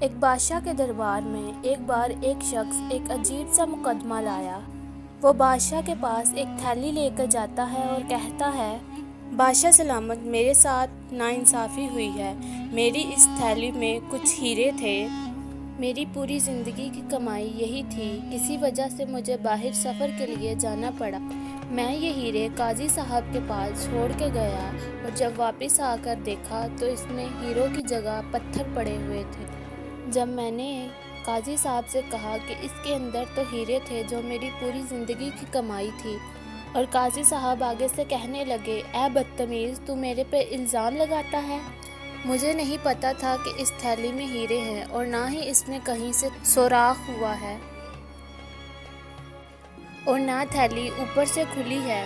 ایک بادشاہ کے دربار میں ایک بار ایک شخص ایک عجیب سا مقدمہ لایا۔ وہ بادشاہ کے پاس ایک تھیلی لے کر جاتا ہے اور کہتا ہے، بادشاہ سلامت، میرے ساتھ ناانصافی ہوئی ہے۔ میری اس تھیلی میں کچھ ہیرے تھے۔ میری پوری زندگی کی کمائی یہی تھی۔ کسی وجہ سے مجھے باہر سفر کے لیے جانا پڑا۔ میں یہ ہیرے قاضی صاحب کے پاس چھوڑ کے گیا اور جب واپس آ کر دیکھا تو اس میں ہیروں کی جگہ پتھر پڑے ہوئے تھے۔ جب میں نے قاضی صاحب سے کہا کہ اس کے اندر تو ہیرے تھے جو میری پوری زندگی کی کمائی تھی، اور قاضی صاحب آگے سے کہنے لگے، اے بدتمیز، تو میرے پہ الزام لگاتا ہے۔ مجھے نہیں پتا تھا کہ اس تھیلی میں ہیرے ہیں اور نہ ہی اس میں کہیں سے سوراخ ہوا ہے اور نہ تھیلی اوپر سے کھلی ہے۔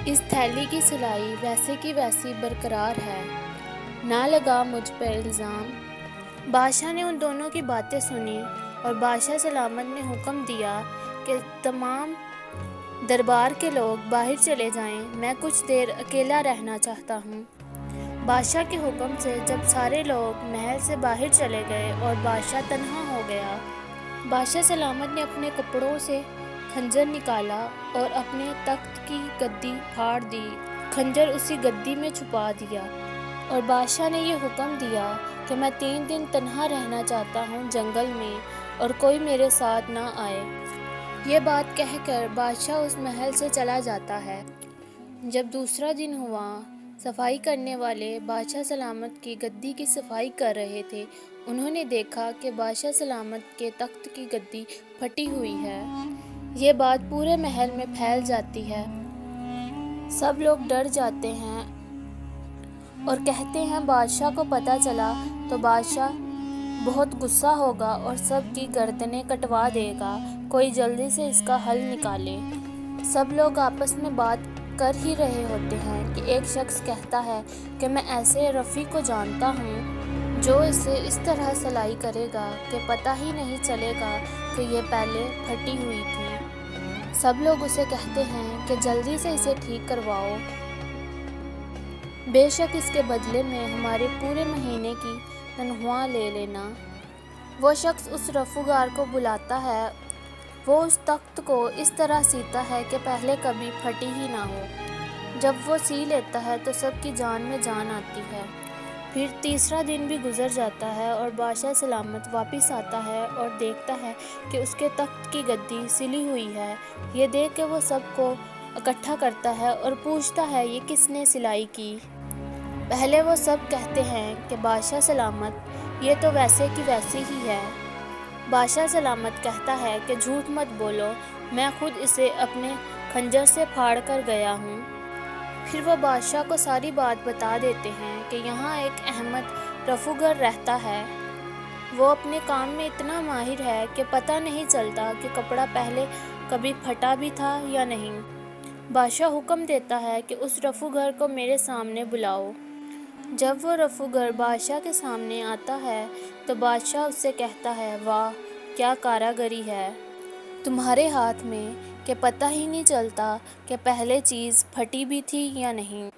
اس تھیلی کی سلائی ویسے کی ویسی برقرار ہے۔ نہ لگا مجھ پر الزام۔ بادشاہ نے ان دونوں کی باتیں سنی اور بادشاہ سلامت نے حکم دیا کہ تمام دربار کے لوگ باہر چلے جائیں، میں کچھ دیر اکیلا رہنا چاہتا ہوں۔ بادشاہ کے حکم سے جب سارے لوگ محل سے باہر چلے گئے اور بادشاہ تنہا ہو گیا، بادشاہ سلامت نے اپنے کپڑوں سے خنجر نکالا اور اپنے تخت کی گدی پھاڑ دی، خنجر اسی گدی میں چھپا دیا، اور بادشاہ نے یہ حکم دیا کہ میں 3 دن تنہا رہنا چاہتا ہوں جنگل میں اور کوئی میرے ساتھ نہ آئے۔ یہ بات کہہ کر بادشاہ اس محل سے چلا جاتا ہے۔ جب دوسرا دن ہوا، صفائی کرنے والے بادشاہ سلامت کی گدی کی صفائی کر رہے تھے۔ انہوں نے دیکھا کہ بادشاہ سلامت کے تخت کی گدی پھٹی ہوئی ہے۔ یہ بات پورے محل میں پھیل جاتی ہے۔ سب لوگ ڈر جاتے ہیں اور کہتے ہیں بادشاہ کو پتہ چلا تو بادشاہ بہت غصہ ہوگا اور سب کی گردنیں کٹوا دے گا، کوئی جلدی سے اس کا حل نکالے۔ سب لوگ آپس میں بات کر ہی رہے ہوتے ہیں کہ ایک شخص کہتا ہے کہ میں ایسے رفیع کو جانتا ہوں جو اسے اس طرح سلائی کرے گا کہ پتہ ہی نہیں چلے گا کہ یہ پہلے پھٹی ہوئی تھی۔ سب لوگ اسے کہتے ہیں کہ جلدی سے اسے ٹھیک کرواؤ، بے شک اس کے بدلے میں ہمارے پورے مہینے کی تنخواہ لے لینا۔ وہ شخص اس رفوگار کو بلاتا ہے۔ وہ اس تخت کو اس طرح سیتا ہے کہ پہلے کبھی پھٹی ہی نہ ہو۔ جب وہ سی لیتا ہے تو سب کی جان میں جان آتی ہے۔ پھر تیسرا دن بھی گزر جاتا ہے اور بادشاہ سلامت واپس آتا ہے اور دیکھتا ہے کہ اس کے تخت کی گدی سلی ہوئی ہے۔ یہ دیکھ کے وہ سب کو اکٹھا کرتا ہے اور پوچھتا ہے یہ کس نے سلائی کی؟ پہلے وہ سب کہتے ہیں کہ بادشاہ سلامت، یہ تو ویسے کی ویسی ہی ہے۔ بادشاہ سلامت کہتا ہے کہ جھوٹ مت بولو، میں خود اسے اپنے خنجر سے پھاڑ کر گیا ہوں۔ پھر وہ بادشاہ کو ساری بات بتا دیتے ہیں کہ یہاں ایک احمد رفوگر رہتا ہے۔ وہ اپنے کام میں اتنا ماہر ہے کہ پتہ نہیں چلتا کہ کپڑا پہلے کبھی پھٹا بھی تھا یا نہیں۔ بادشاہ حکم دیتا ہے کہ اس رفوگر کو میرے سامنے بلاؤ۔ جب وہ رفوگر بادشاہ کے سامنے آتا ہے تو بادشاہ اس سے کہتا ہے، واہ، کیا کاریگری ہے تمہارے ہاتھ میں کہ پتہ ہی نہیں چلتا کہ پہلے چیز پھٹی بھی تھی یا نہیں۔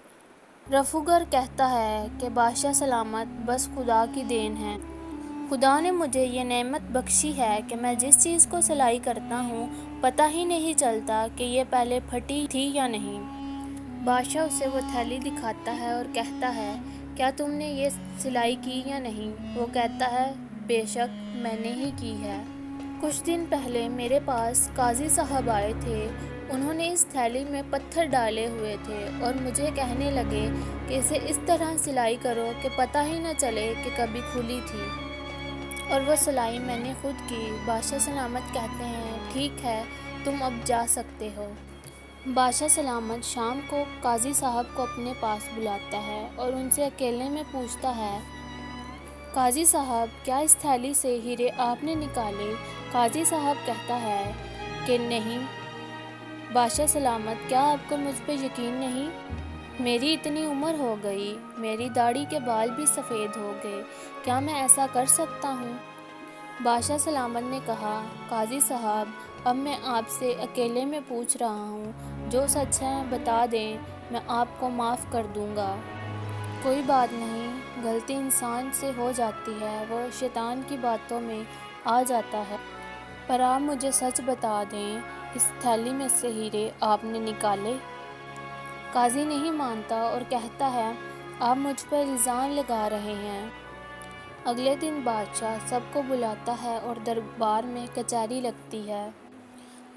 رفوگر کہتا ہے کہ بادشاہ سلامت، بس خدا کی دین ہے۔ خدا نے مجھے یہ نعمت بخشی ہے کہ میں جس چیز کو سلائی کرتا ہوں پتہ ہی نہیں چلتا کہ یہ پہلے پھٹی تھی یا نہیں۔ بادشاہ اسے وہ تھیلی دکھاتا ہے اور کہتا ہے، کیا تم نے یہ سلائی کی یا نہیں؟ وہ کہتا ہے، بے شک میں نے ہی کی ہے۔ کچھ دن پہلے میرے پاس قاضی صاحب آئے تھے۔ انہوں نے اس تھیلی میں پتھر ڈالے ہوئے تھے اور مجھے کہنے لگے کہ اسے اس طرح سلائی کرو کہ پتہ ہی نہ چلے کہ کبھی کھلی تھی، اور وہ سلائی میں نے خود کی۔ بادشاہ سلامت کہتے ہیں، ٹھیک ہے، تم اب جا سکتے ہو۔ بادشاہ سلامت شام کو قاضی صاحب کو اپنے پاس بلاتا ہے اور ان سے اکیلے میں پوچھتا ہے، قاضی صاحب، کیا اس تھیلی سے ہیرے آپ نے نکالے؟ قاضی صاحب کہتا ہے کہ نہیں۔ بادشاہ سلامت، کیا آپ کو مجھ پہ یقین نہیں؟ میری اتنی عمر ہو گئی، میری داڑھی کے بال بھی سفید ہو گئے، کیا میں ایسا کر سکتا ہوں؟ بادشاہ سلامت نے کہا، قاضی صاحب، اب میں آپ سے اکیلے میں پوچھ رہا ہوں، جو سچ ہے بتا دیں، میں آپ کو معاف کر دوں گا۔ کوئی بات نہیں، غلطی انسان سے ہو جاتی ہے، وہ شیطان کی باتوں میں آ جاتا ہے۔ پر آپ مجھے سچ بتا دیں، اس تھیلی میں سے ہیرے آپ نے نکالے؟ قاضی نہیں مانتا اور کہتا ہے آپ مجھ پر الزام لگا رہے ہیں۔ اگلے دن بادشاہ سب کو بلاتا ہے اور دربار میں کچہری لگتی ہے۔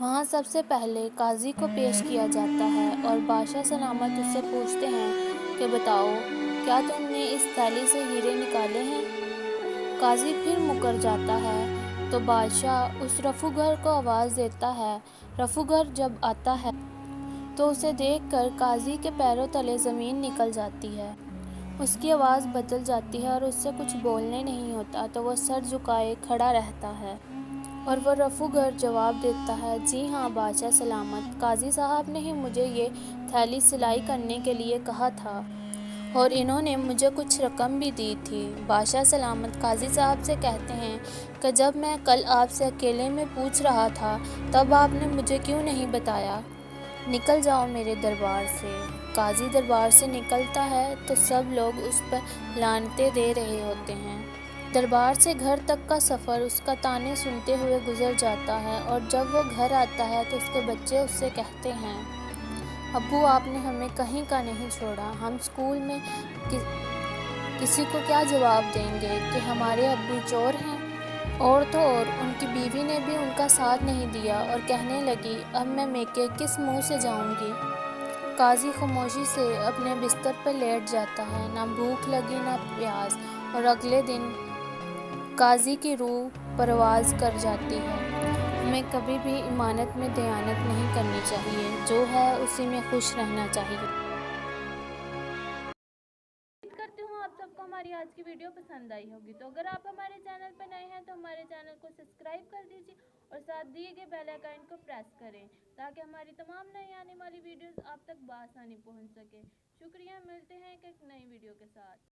وہاں سب سے پہلے قاضی کو پیش کیا جاتا ہے اور بادشاہ سلامت اس سے پوچھتے ہیں کہ بتاؤ، کیا تم نے اس تھیلی سے ہیرے نکالے ہیں؟ قاضی پھر مکر جاتا ہے تو بادشاہ اس رفوگر کو آواز دیتا ہے۔ رفوگر جب آتا ہے تو اسے دیکھ کر قاضی کے پیروں تلے زمین نکل جاتی ہے۔ اس کی آواز بدل جاتی ہے اور اس سے کچھ بولنے نہیں ہوتا تو وہ سر جھکائے کھڑا رہتا ہے اور وہ رفوگر جواب دیتا ہے، جی ہاں بادشاہ سلامت، قاضی صاحب نے ہی مجھے یہ تھیلی سلائی کرنے کے لیے کہا تھا اور انہوں نے مجھے کچھ رقم بھی دی تھی۔ بادشاہ سلامت قاضی صاحب سے کہتے ہیں کہ جب میں کل آپ سے اکیلے میں پوچھ رہا تھا تب آپ نے مجھے کیوں نہیں بتایا؟ نکل جاؤ میرے دربار سے۔ قاضی دربار سے نکلتا ہے تو سب لوگ اس پر لعنتیں دے رہے ہوتے ہیں۔ دربار سے گھر تک کا سفر اس کا طعنے سنتے ہوئے گزر جاتا ہے اور جب وہ گھر آتا ہے تو اس کے بچے اس سے کہتے ہیں، ابو آپ نے ہمیں کہیں کا نہیں چھوڑا، ہم اسکول میں کسی کو کیا جواب دیں گے کہ ہمارے ابو چور ہیں؟ اور تو اور ان کی بیوی نے بھی ان کا ساتھ نہیں دیا اور کہنے لگی، اب میں میکے کس منہ سے جاؤں گی؟ قاضی خاموشی سے اپنے بستر پر لیٹ جاتا ہے، نہ بھوک لگی نہ پیاس، اور اگلے دن قاضی کی روح پرواز کر جاتی ہے۔ ہمیں کبھی بھی امانت میں خیانت نہیں کرنی چاہیے، جو ہے اسی میں خوش رہنا چاہیے۔ امید کرتی ہوں آپ سب کو ہماری آج کی ویڈیو پسند آئی ہوگی، تو اگر آپ ہمارے چینل پر نئے ہیں تو ہمارے چینل کو سبسکرائب کر دیجیے اور ساتھ دیے گئے بیل آئیکن کو پریس کریں تاکہ ہماری تمام نئی آنے والی ویڈیوز آپ تک بآسانی پہنچ سکے۔ شکریہ، ملتے ہیں ایک نئی ویڈیو کے ساتھ۔